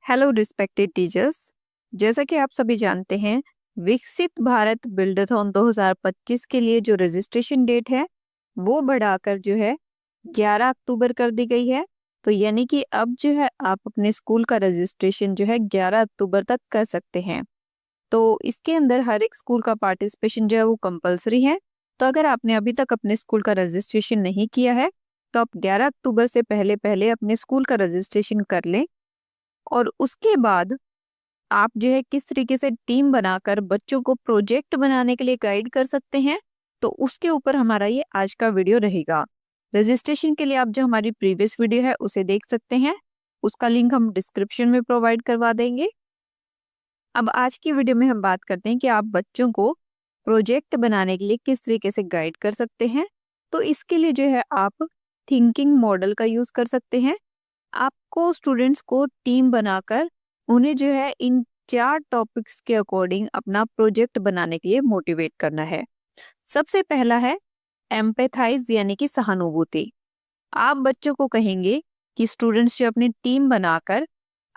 Hello respected teachers. जैसा कि आप सभी जानते हैं, विकसित भारत बिल्डाथॉन 2025 के लिए जो रजिस्ट्रेशन डेट है वो बढ़ाकर जो है 11 अक्टूबर कर दी गई है। तो यानी कि अब जो है आप अपने स्कूल का रजिस्ट्रेशन जो है 11 अक्टूबर तक कर सकते हैं। तो इसके अंदर हर एक स्कूल का पार्टिसिपेशन जो है वो कंपलसरी है। तो अगर आपने अभी तक अपने स्कूल का रजिस्ट्रेशन नहीं किया है तो आप 11 अक्टूबर से पहले पहले अपने स्कूल का रजिस्ट्रेशन कर लें। और उसके बाद आप जो है किस तरीके से टीम बनाकर बच्चों को प्रोजेक्ट बनाने के लिए गाइड कर सकते हैं, तो उसके ऊपर हमारा ये आज का वीडियो रहेगा। रजिस्ट्रेशन के लिए आप जो हमारी प्रीवियस वीडियो है उसे देख सकते हैं, उसका लिंक हम डिस्क्रिप्शन में प्रोवाइड करवा देंगे। अब आज की वीडियो में हम बात करते हैं कि आप बच्चों को प्रोजेक्ट बनाने के लिए किस तरीके से गाइड कर सकते हैं। तो इसके लिए जो है आप थिंकिंग मॉडल का यूज कर सकते हैं। आपको स्टूडेंट्स को टीम बनाकर उन्हें जो है इन 4 टॉपिक्स के अकॉर्डिंग अपना प्रोजेक्ट बनाने के लिए मोटिवेट करना है। सबसे पहला है एम्पैथाइज यानी कि सहानुभूति। आप बच्चों को कहेंगे कि स्टूडेंट्स जो अपनी टीम बनाकर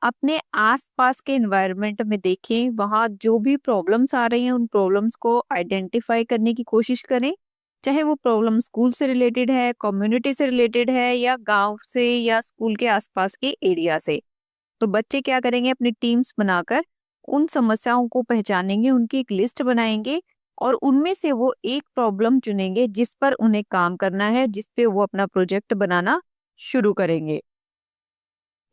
अपने आसपास के एनवायरनमेंट में देखें, वहाँ जो भी प्रॉब्लम्स आ रही हैं उन प्रॉब्लम्स को आइडेंटिफाई करने की कोशिश करें। चाहे वो प्रॉब्लम स्कूल से रिलेटेड है, कम्युनिटी से रिलेटेड है, या गांव से या स्कूल के आसपास के एरिया से। तो बच्चे क्या करेंगे, अपनी टीम्स बनाकर उन समस्याओं को पहचानेंगे, उनकी एक लिस्ट बनाएंगे और उनमें से वो एक प्रॉब्लम चुनेंगे जिस पर उन्हें काम करना है, जिस पे वो अपना प्रोजेक्ट बनाना शुरू करेंगे।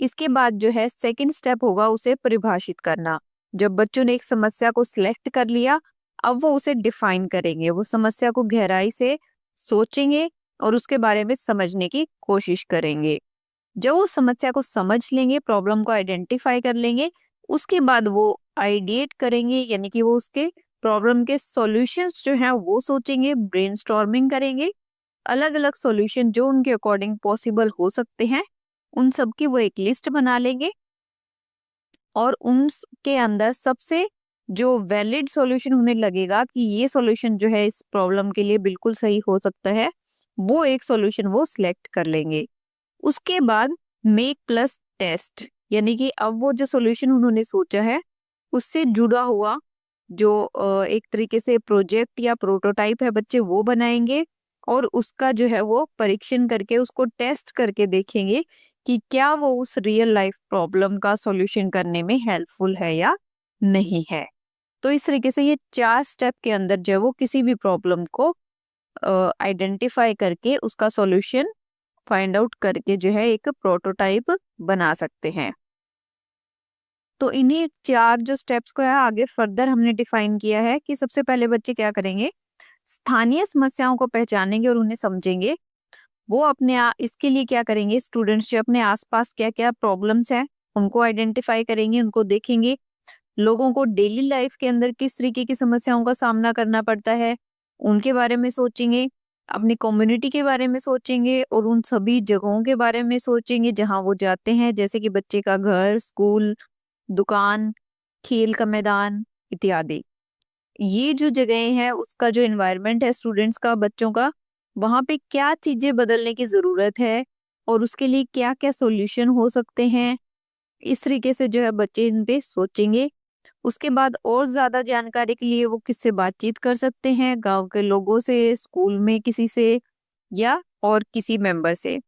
इसके बाद जो है सेकंड स्टेप होगा उसे परिभाषित करना। जब बच्चों ने एक समस्या को सिलेक्ट कर लिया, अब वो उसे डिफाइन करेंगे, वो समस्या को गहराई से सोचेंगे और उसके बारे में समझने की कोशिश करेंगे। जब वो समस्या को समझ लेंगे, प्रॉब्लम को आइडेंटिफाई कर लेंगे, उसके बाद वो आइडिएट करेंगे, यानी कि वो उसके प्रॉब्लम के सॉल्यूशंस जो हैं वो सोचेंगे, ब्रेनस्टॉर्मिंग करेंगे। अलग अलग सॉल्यूशन जो उनके अकॉर्डिंग पॉसिबल हो सकते हैं उन सब की वो एक लिस्ट बना लेंगे और उनके अंदर सबसे जो वैलिड सॉल्यूशन उन्हें लगेगा कि ये सॉल्यूशन जो है इस प्रॉब्लम के लिए बिल्कुल सही हो सकता है, वो एक सॉल्यूशन वो सिलेक्ट कर लेंगे। उसके बाद मेक प्लस टेस्ट, यानी कि अब वो जो सॉल्यूशन उन्होंने सोचा है उससे जुड़ा हुआ जो एक तरीके से प्रोजेक्ट या प्रोटोटाइप है, बच्चे वो बनाएंगे और उसका जो है वो परीक्षण करके उसको टेस्ट करके देखेंगे कि क्या वो उस रियल लाइफ प्रॉब्लम का सॉल्यूशन करने में हेल्पफुल है या नहीं है। तो इस तरीके से ये 4 स्टेप के अंदर जो है वो किसी भी प्रॉब्लम को आइडेंटिफाई करके उसका सॉल्यूशन फाइंड आउट करके जो है एक प्रोटोटाइप बना सकते हैं। तो इन्हीं 4 जो स्टेप्स को है आगे फर्दर हमने डिफाइन किया है कि सबसे पहले बच्चे क्या करेंगे, स्थानीय समस्याओं को पहचानेंगे और उन्हें समझेंगे। वो इसके लिए क्या करेंगे, स्टूडेंट्स जो अपने आसपास क्या क्या प्रॉब्लम्स हैं उनको आइडेंटिफाई करेंगे, उनको देखेंगे। लोगों को डेली लाइफ के अंदर किस तरीके की समस्याओं का सामना करना पड़ता है उनके बारे में सोचेंगे, अपनी कम्युनिटी के बारे में सोचेंगे और उन सभी जगहों के बारे में सोचेंगे जहां वो जाते हैं, जैसे कि बच्चे का घर, स्कूल, दुकान, खेल का मैदान इत्यादि। ये जो जगहें हैं उसका जो एनवायरनमेंट है स्टूडेंट्स का, बच्चों का, वहां पे क्या चीजें बदलने की जरूरत है और उसके लिए क्या क्या सॉल्यूशन हो सकते हैं, इस तरीके से जो है बच्चे इन पे सोचेंगे। उसके बाद और ज्यादा जानकारी के लिए वो किससे बातचीत कर सकते हैं, गांव के लोगों से, स्कूल में किसी से या और किसी मेंबर से।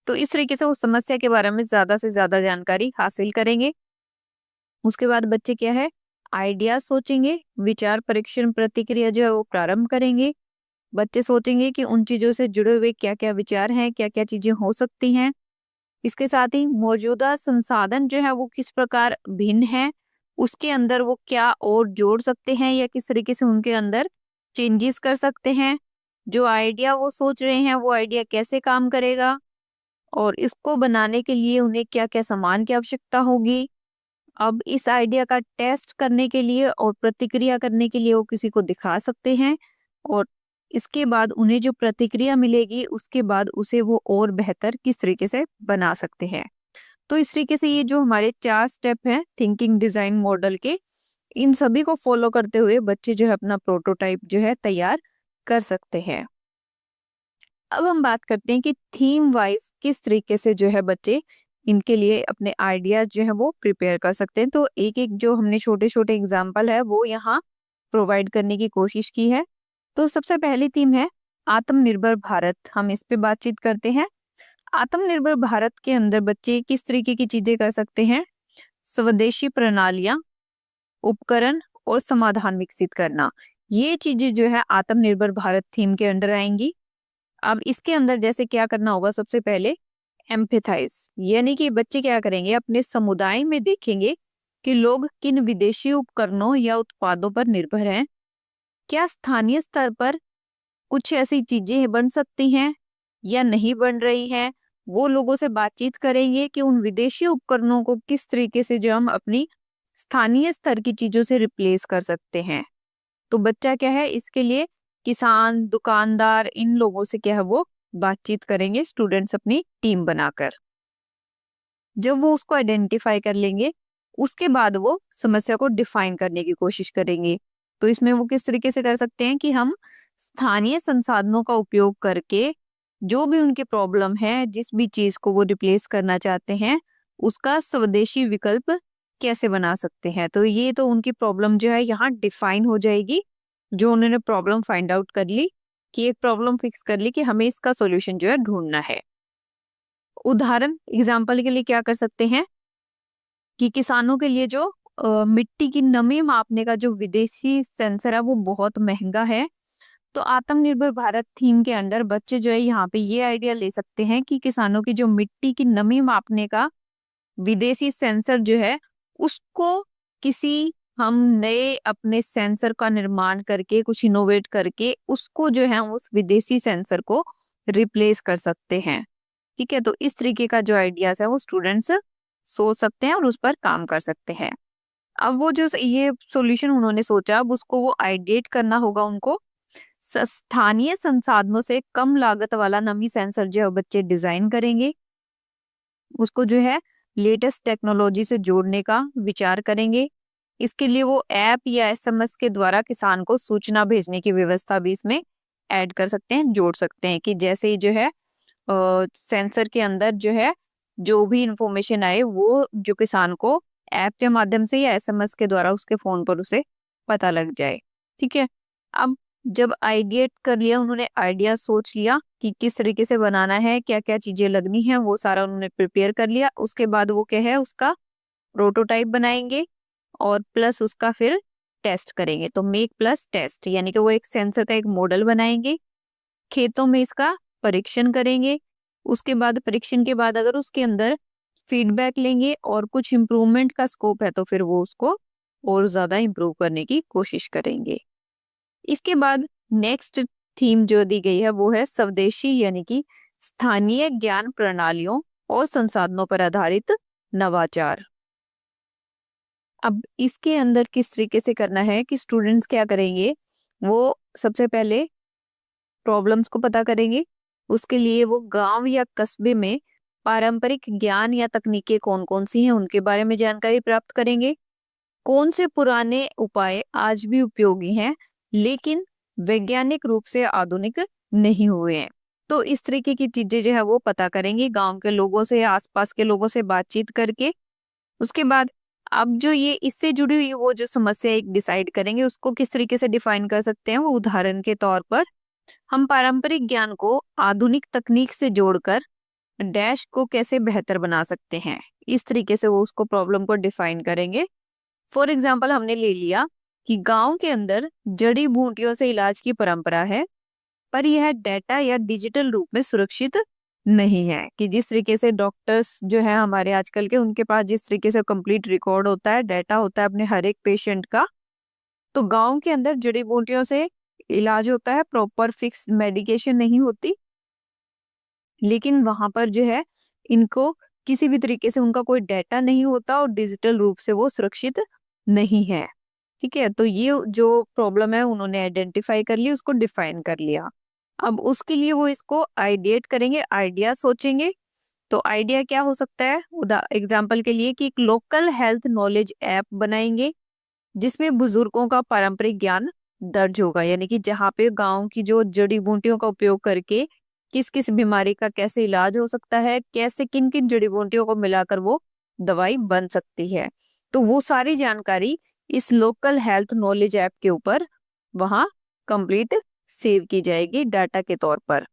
तो इस तरीके से वो समस्या के बारे में ज्यादा से ज्यादा जानकारी हासिल करेंगे। उसके बाद बच्चे क्या है, आइडिया सोचेंगे, विचार परीक्षण प्रतिक्रिया जो है वो प्रारंभ करेंगे। बच्चे सोचेंगे कि उन चीजों से जुड़े हुए क्या क्या विचार हैं, क्या क्या चीजें हो सकती हैं। इसके साथ ही मौजूदा संसाधन जो है वो किस प्रकार भिन्न है, उसके अंदर वो क्या और जोड़ सकते हैं या किस तरीके से उनके अंदर चेंजेस कर सकते हैं। जो आइडिया वो सोच रहे हैं वो आइडिया कैसे काम करेगा और इसको बनाने के लिए उन्हें क्या क्या सामान की आवश्यकता होगी। अब इस आइडिया का टेस्ट करने के लिए और प्रतिक्रिया करने के लिए वो किसी को दिखा सकते हैं और इसके बाद उन्हें जो प्रतिक्रिया मिलेगी उसके बाद उसे वो और बेहतर किस तरीके से बना सकते हैं। तो इस तरीके से ये जो हमारे 4 स्टेप हैं थिंकिंग डिजाइन मॉडल के, इन सभी को फॉलो करते हुए बच्चे जो है अपना प्रोटोटाइप जो है तैयार कर सकते हैं। अब हम बात करते हैं कि थीम वाइज किस तरीके से जो है बच्चे इनके लिए अपने आइडियाज जो है वो प्रिपेयर कर सकते हैं। तो एक एक जो हमने छोटे छोटे एग्जाम्पल है वो यहाँ प्रोवाइड करने की कोशिश की है। तो सबसे पहली थीम है आत्मनिर्भर भारत। हम इस पे बातचीत करते हैं। आत्मनिर्भर भारत के अंदर बच्चे किस तरीके की चीजें कर सकते हैं? स्वदेशी प्रणालियां, उपकरण और समाधान विकसित करना, ये चीजें जो है आत्मनिर्भर भारत थीम के अंडर आएंगी। अब इसके अंदर जैसे क्या करना होगा, सबसे पहले एम्पैथाइज, यानी कि बच्चे क्या करेंगे, अपने समुदाय में देखेंगे कि लोग किन विदेशी उपकरणों या उत्पादों पर निर्भर हैं। क्या स्थानीय स्तर पर कुछ ऐसी चीजें बन सकती हैं या नहीं बन रही हैं। वो लोगों से बातचीत करेंगे कि उन विदेशी उपकरणों को किस तरीके से जो हम अपनी स्थानीय स्तर की चीजों से रिप्लेस कर सकते हैं। तो बच्चा क्या है, इसके लिए किसान, दुकानदार, इन लोगों से क्या है वो बातचीत करेंगे, स्टूडेंट्स अपनी टीम बनाकर। जब वो उसको आइडेंटिफाई कर लेंगे, उसके बाद वो समस्या को डिफाइन करने की कोशिश करेंगे। तो इसमें वो किस तरीके से कर सकते हैं कि हम स्थानीय संसाधनों का उपयोग करके जो भी उनकी प्रॉब्लम है, जिस भी चीज को वो रिप्लेस करना चाहते हैं, उसका स्वदेशी विकल्प कैसे बना सकते हैं। तो ये तो उनकी प्रॉब्लम जो है यहाँ डिफाइन हो जाएगी। जो उन्होंने प्रॉब्लम फाइंड आउट कर ली, कि एक प्रॉब्लम फिक्स कर ली कि हमें इसका सॉल्यूशन जो है ढूंढना है। उदाहरण एग्जाम्पल के लिए क्या कर सकते हैं कि किसानों के लिए जो मिट्टी की नमी मापने का जो विदेशी सेंसर है वो बहुत महंगा है। तो आत्मनिर्भर भारत थीम के अंदर बच्चे जो है यहाँ पे ये आइडिया ले सकते हैं कि किसानों की जो मिट्टी की नमी मापने का विदेशी सेंसर जो है, उसको किसी हम नए अपने सेंसर का निर्माण करके, कुछ इनोवेट करके उसको जो है उस विदेशी सेंसर को रिप्लेस कर सकते हैं। ठीक है, तो इस तरीके का जो आइडियाज है वो स्टूडेंट्स सोच सकते हैं और उस पर काम कर सकते हैं। अब वो जो ये सॉल्यूशन उन्होंने सोचा, अब उसको वो आइडिएट करना होगा उनको। स्थानीय संसाधनों से कम लागत वाला नमी सेंसर जो है बच्चे डिजाइन करेंगे। उसको जो है लेटेस्ट टेक्नोलॉजी से जोड़ने का विचार करेंगे। इसके लिए वो ऐप या एसएमएस के द्वारा किसान को सूचना भेजने की व्यवस्था भी इसमें ऐड कर सकते हैं, जोड़ सकते हैं, कि जैसे ही जो है सेंसर के अंदर जो है जो भी इंफॉर्मेशन आए वो जो किसान को ऐप के माध्यम से या एसएमएस के द्वारा उसके फोन पर उसे पता लग जाए। ठीक है, अब जब आइडिएट कर लिया, उन्होंने आइडिया सोच लिया कि किस तरीके से बनाना है, क्या क्या चीजें लगनी है, वो सारा उन्होंने प्रिपेयर कर लिया। उसके बाद वो क्या है, उसका प्रोटोटाइप बनाएंगे और प्लस उसका फिर टेस्ट करेंगे। तो मेक प्लस टेस्ट, यानी कि वो एक सेंसर का एक मॉडल बनाएंगे, खेतों में इसका परीक्षण करेंगे। उसके बाद परीक्षण के बाद अगर उसके अंदर फीडबैक लेंगे और कुछ इम्प्रूवमेंट का स्कोप है तो फिर वो उसको और ज्यादा इम्प्रूव करने की कोशिश करेंगे। इसके बाद नेक्स्ट थीम जो दी गई है वो है स्वदेशी, यानी कि स्थानीय ज्ञान प्रणालियों और संसाधनों पर आधारित नवाचार। अब इसके अंदर किस तरीके से करना है कि स्टूडेंट्स क्या करेंगे, वो सबसे पहले प्रॉब्लम्स को पता करेंगे। उसके लिए वो गांव या कस्बे में पारंपरिक ज्ञान या तकनीकें कौन कौन सी हैं उनके बारे में जानकारी प्राप्त करेंगे। कौन से पुराने उपाय आज भी उपयोगी हैं लेकिन वैज्ञानिक रूप से आधुनिक नहीं हुए हैं। तो इस तरीके की चीजें जो है वो पता करेंगे गांव के लोगों से, आसपास के लोगों से बातचीत करके। उसके बाद अब जो ये इससे जुड़ी हुई वो जो समस्या एक डिसाइड करेंगे, उसको किस तरीके से डिफाइन कर सकते हैं। वो उदाहरण के तौर पर हम पारंपरिक ज्ञान को आधुनिक तकनीक से जोड़कर डैश को कैसे बेहतर बना सकते हैं, इस तरीके से वो उसको प्रॉब्लम को डिफाइन करेंगे। फॉर एग्जाम्पल हमने ले लिया कि गांव के अंदर जड़ी बूटियों से इलाज की परंपरा है, पर यह डेटा या डिजिटल रूप में सुरक्षित नहीं है। कि जिस तरीके से डॉक्टर्स जो है हमारे आजकल के, उनके पास जिस तरीके से कंप्लीट रिकॉर्ड होता है, डाटा होता है अपने हर एक पेशेंट का, तो गांव के अंदर जड़ी बूटियों से इलाज होता है, प्रॉपर फिक्स मेडिकेशन नहीं होती। लेकिन वहां पर जो है इनको किसी भी तरीके से उनका कोई डाटा नहीं होता और डिजिटल रूप से वो सुरक्षित नहीं है। ठीक है, तो ये जो प्रॉब्लम है उन्होंने आइडेंटिफाई कर ली, उसको डिफाइन कर लिया। अब उसके लिए वो इसको आइडिएट करेंगे, आइडिया सोचेंगे। तो आइडिया क्या हो सकता है, एग्जाम्पल के लिए कि एक लोकल हेल्थ नॉलेज ऐप बनाएंगे जिसमें बुजुर्गों का पारंपरिक ज्ञान दर्ज होगा, यानी कि जहाँ पे गांव की जो जड़ी बूटियों का उपयोग करके किस किस बीमारी का कैसे इलाज हो सकता है, कैसे किन किन जड़ी बूटियों को मिलाकर वो दवाई बन सकती है। तो वो सारी जानकारी इस लोकल हेल्थ नॉलेज ऐप के ऊपर वहां कंप्लीट सेव की जाएगी डाटा के तौर पर।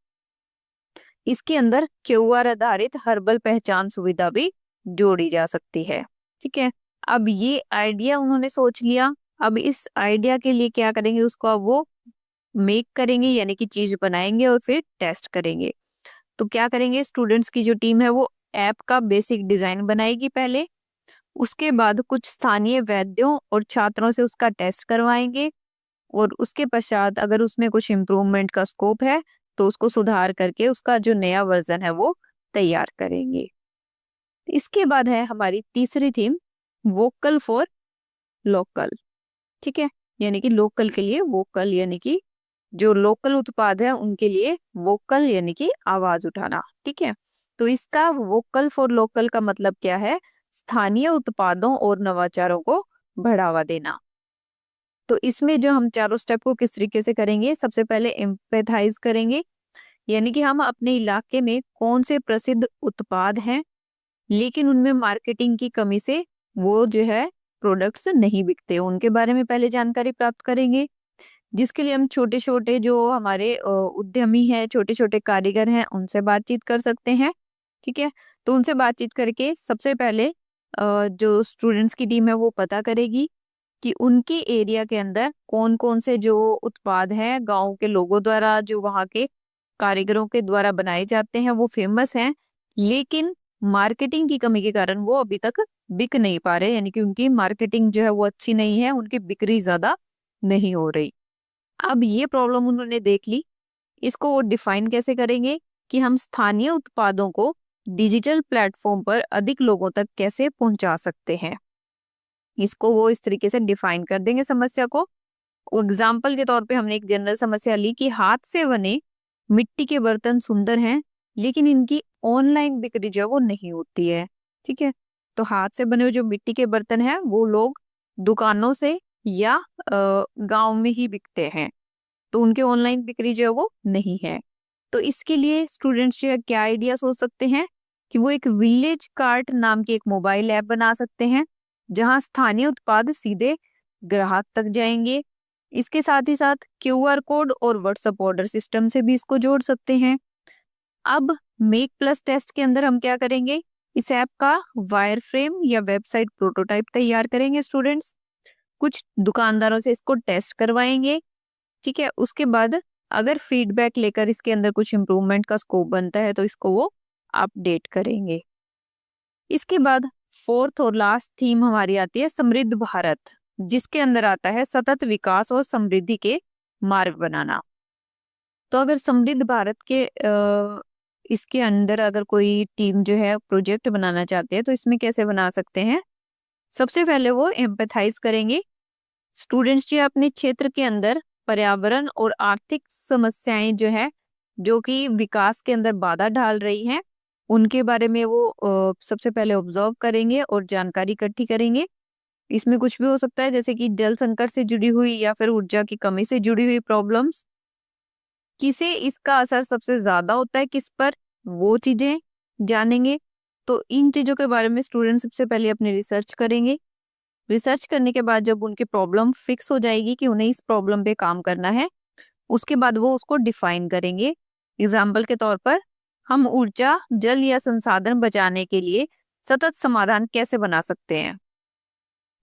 इसके अंदर क्यूआर आधारित हर्बल पहचान सुविधा भी जोड़ी जा सकती है। ठीक है, अब ये आइडिया उन्होंने सोच लिया। अब इस आइडिया के लिए क्या करेंगे, उसको अब वो मेक करेंगे, यानी कि चीज बनाएंगे और फिर टेस्ट करेंगे। तो क्या करेंगे, स्टूडेंट्स की जो टीम है वो ऐप का बेसिक डिजाइन बनाएगी पहले, उसके बाद कुछ स्थानीय वैद्यों और छात्रों से उसका टेस्ट करवाएंगे, और उसके पश्चात अगर उसमें कुछ इम्प्रूवमेंट का स्कोप है तो उसको सुधार करके उसका जो नया वर्जन है वो तैयार करेंगे। इसके बाद है हमारी तीसरी थीम, वोकल फॉर लोकल। ठीक है, यानी कि लोकल के लिए वोकल, यानी कि जो लोकल उत्पाद है उनके लिए वोकल, यानी कि आवाज उठाना। ठीक है, तो इसका वोकल फॉर लोकल का मतलब क्या है, स्थानीय उत्पादों और नवाचारों को बढ़ावा देना। तो इसमें जो हम चारों स्टेप को किस तरीके से करेंगे, सबसे पहले एम्पैथाइज करेंगे, यानी कि हम अपने इलाके में कौन से प्रसिद्ध उत्पाद हैं लेकिन उनमें मार्केटिंग की कमी से वो जो है प्रोडक्ट्स नहीं बिकते, उनके बारे में पहले जानकारी प्राप्त करेंगे। जिसके लिए हम छोटे छोटे जो हमारे उद्यमी हैं, छोटे छोटे कारीगर हैं, उनसे बातचीत कर सकते हैं। ठीक है, तो उनसे बातचीत करके सबसे पहले जो स्टूडेंट्स की टीम है वो पता करेगी कि उनके एरिया के अंदर कौन कौन से जो उत्पाद हैं गांव के लोगों द्वारा, जो वहाँ के कारीगरों के द्वारा बनाए जाते हैं, वो फेमस हैं, लेकिन मार्केटिंग की कमी के कारण वो अभी तक बिक नहीं पा रहे, यानी कि उनकी मार्केटिंग जो है वो अच्छी नहीं है, उनकी बिक्री ज्यादा नहीं हो रही। अब ये प्रॉब्लम उन्होंने देख ली, इसको वो डिफाइन कैसे करेंगे कि हम स्थानीय उत्पादों को डिजिटल प्लेटफॉर्म पर अधिक लोगों तक कैसे पहुंचा सकते हैं, इसको वो इस तरीके से डिफाइन कर देंगे समस्या को। एग्जाम्पल के तौर पे हमने एक जनरल समस्या ली कि हाथ से बने मिट्टी के बर्तन सुंदर हैं लेकिन इनकी ऑनलाइन बिक्री जो है वो नहीं होती है। ठीक है, तो हाथ से बने हुए जो मिट्टी के बर्तन हैं वो लोग दुकानों से या गांव में ही बिकते हैं, तो उनके ऑनलाइन बिक्री जो है वो नहीं है। तो इसके लिए स्टूडेंट्स जो है क्या आइडिया सोच सकते हैं कि वो एक विलेज कार्ट नाम की एक मोबाइल ऐप बना सकते हैं जहां स्थानीय उत्पाद सीधे ग्राहक तक जाएंगे। इसके साथ ही साथ क्यूआर कोड और व्हाट्सएप ऑर्डर सिस्टम से भी इसको जोड़ सकते हैं। अब मेक प्लस टेस्ट के अंदर हम क्या करेंगे, इस ऐप का वायर फ्रेम या वेबसाइट प्रोटोटाइप तैयार करेंगे स्टूडेंट्स, कुछ दुकानदारों से इसको टेस्ट करवाएंगे। ठीक है, उसके बाद अगर फीडबैक लेकर इसके अंदर कुछ इम्प्रूवमेंट का स्कोप बनता है तो इसको वो अपडेट करेंगे। इसके बाद फोर्थ और लास्ट थीम हमारी आती है समृद्ध भारत, जिसके अंदर आता है सतत विकास और समृद्धि के मार्ग बनाना। तो अगर समृद्ध भारत के इसके अंदर अगर कोई टीम जो है प्रोजेक्ट बनाना चाहते हैं तो इसमें कैसे बना सकते हैं, सबसे पहले वो एम्पैथाइज करेंगे। स्टूडेंट्स जो है अपने क्षेत्र के अंदर पर्यावरण और आर्थिक समस्याएं जो है जो कि विकास के अंदर बाधा डाल रही हैं उनके बारे में वो सबसे पहले ऑब्जर्व करेंगे और जानकारी इकट्ठी करेंगे। इसमें कुछ भी हो सकता है, जैसे कि जल संकट से जुड़ी हुई या फिर ऊर्जा की कमी से जुड़ी हुई प्रॉब्लम्स, किसे इसका असर सबसे ज्यादा होता है किस पर, वो चीजें जानेंगे। तो इन चीजों के बारे में स्टूडेंट सबसे पहले अपनी रिसर्च करेंगे। रिसर्च करने के बाद जब उनकी प्रॉब्लम फिक्स हो जाएगी कि उन्हें इस प्रॉब्लम पे काम करना है, उसके बाद वो उसको डिफाइन करेंगे। एग्जाम्पल के तौर पर हम ऊर्जा, जल या संसाधन बचाने के लिए सतत समाधान कैसे बना सकते हैं।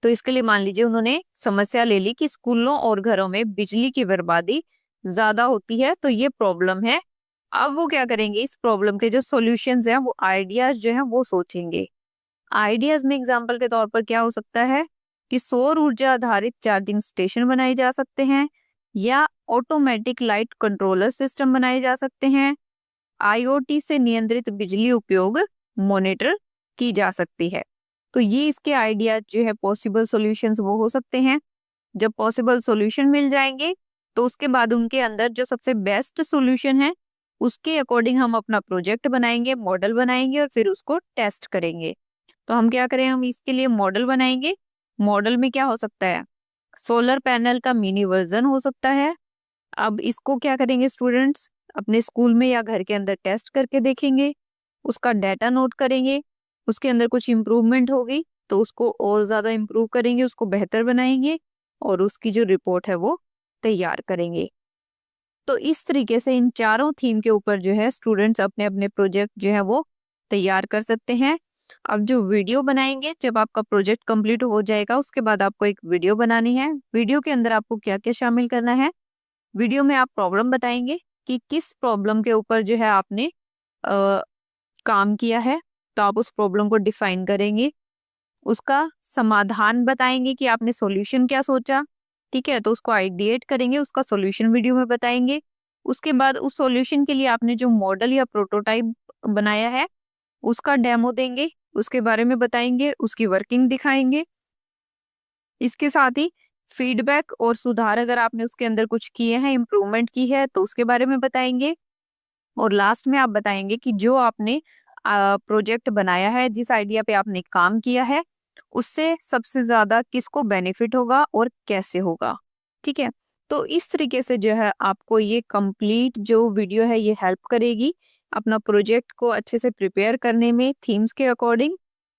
तो इसके लिए मान लीजिए उन्होंने समस्या ले ली कि स्कूलों और घरों में बिजली की बर्बादी ज्यादा होती है, तो ये प्रॉब्लम है। अब वो क्या करेंगे, इस प्रॉब्लम के जो सॉल्यूशंस हैं वो आइडियाज जो हैं वो सोचेंगे। आइडियाज में एग्जाम्पल के तौर पर क्या हो सकता है कि सौर ऊर्जा आधारित चार्जिंग स्टेशन बनाए जा सकते हैं या ऑटोमेटिक लाइट कंट्रोलर सिस्टम बनाए जा सकते हैं, आईओटी से नियंत्रित बिजली उपयोग मॉनिटर की जा सकती है। तो ये इसके आइडिया जो है पॉसिबल सॉल्यूशंस वो हो सकते हैं। जब पॉसिबल सॉल्यूशन मिल जाएंगे तो उसके बाद उनके अंदर जो सबसे बेस्ट सॉल्यूशन है उसके अकॉर्डिंग हम अपना प्रोजेक्ट बनाएंगे, मॉडल बनाएंगे और फिर उसको टेस्ट करेंगे। तो हम क्या करें, हम इसके लिए मॉडल बनाएंगे। मॉडल में क्या हो सकता है, सोलर पैनल का मिनी वर्जन हो सकता है। अब इसको क्या करेंगे स्टूडेंट्स, अपने स्कूल में या घर के अंदर टेस्ट करके देखेंगे, उसका डाटा नोट करेंगे, उसके अंदर कुछ इम्प्रूवमेंट होगी तो उसको और ज़्यादा इम्प्रूव करेंगे, उसको बेहतर बनाएंगे और उसकी जो रिपोर्ट है वो तैयार करेंगे। तो इस तरीके से इन चारों थीम के ऊपर जो है स्टूडेंट्स अपने अपने प्रोजेक्ट जो है वो तैयार कर सकते हैं। अब जो वीडियो बनाएंगे, जब आपका प्रोजेक्ट कंप्लीट हो जाएगा उसके बाद आपको एक वीडियो बनानी है। वीडियो के अंदर आपको क्या क्या शामिल करना है, वीडियो में आप प्रॉब्लम बताएंगे कि किस प्रॉब्लम के ऊपर जो है आपने काम किया है, तो आप उस प्रॉब्लम को डिफाइन करेंगे, उसका समाधान बताएंगे कि आपने सॉल्यूशन क्या सोचा, ठीक है, तो उसको आइडिएट करेंगे, उसका सॉल्यूशन वीडियो में बताएंगे। उसके बाद उस सॉल्यूशन के लिए आपने जो मॉडल या प्रोटोटाइप बनाया है उसका डेमो देंगे, उसके बारे में बताएंगे, उसकी वर्किंग दिखाएंगे। इसके साथ ही फीडबैक और सुधार अगर आपने उसके अंदर कुछ किए हैं, इम्प्रूवमेंट की है तो उसके बारे में बताएंगे। और लास्ट में आप बताएंगे कि जो आपने प्रोजेक्ट बनाया है, जिस आइडिया पे आपने काम किया है, उससे सबसे ज्यादा किसको बेनिफिट होगा और कैसे होगा, ठीक है। तो इस तरीके से जो है आपको ये कंप्लीट जो वीडियो है ये हेल्प करेगी अपना प्रोजेक्ट को अच्छे से प्रिपेयर करने में थीम्स के अकॉर्डिंग।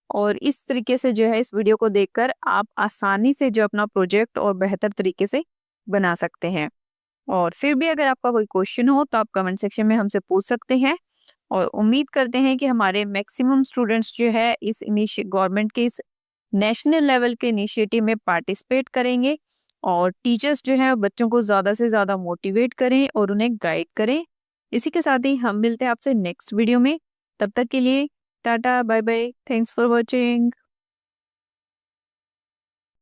और इस तरीके से जो है इस वीडियो को देखकर आप आसानी से जो अपना प्रोजेक्ट और बेहतर तरीके से बना सकते हैं। और फिर भी अगर आपका कोई क्वेश्चन हो तो आप कमेंट सेक्शन में हमसे पूछ सकते हैं। और उम्मीद करते हैं कि हमारे मैक्सिमम स्टूडेंट्स जो है इस गवर्नमेंट के इस नेशनल लेवल के इनिशिएटिव में पार्टिसिपेट करेंगे और टीचर्स जो है बच्चों को ज़्यादा से ज़्यादा मोटिवेट करें और उन्हें गाइड करें। इसी के साथ ही हम मिलते हैं आपसे नेक्स्ट वीडियो में। तब तक के लिए tata bye bye, thanks for watching.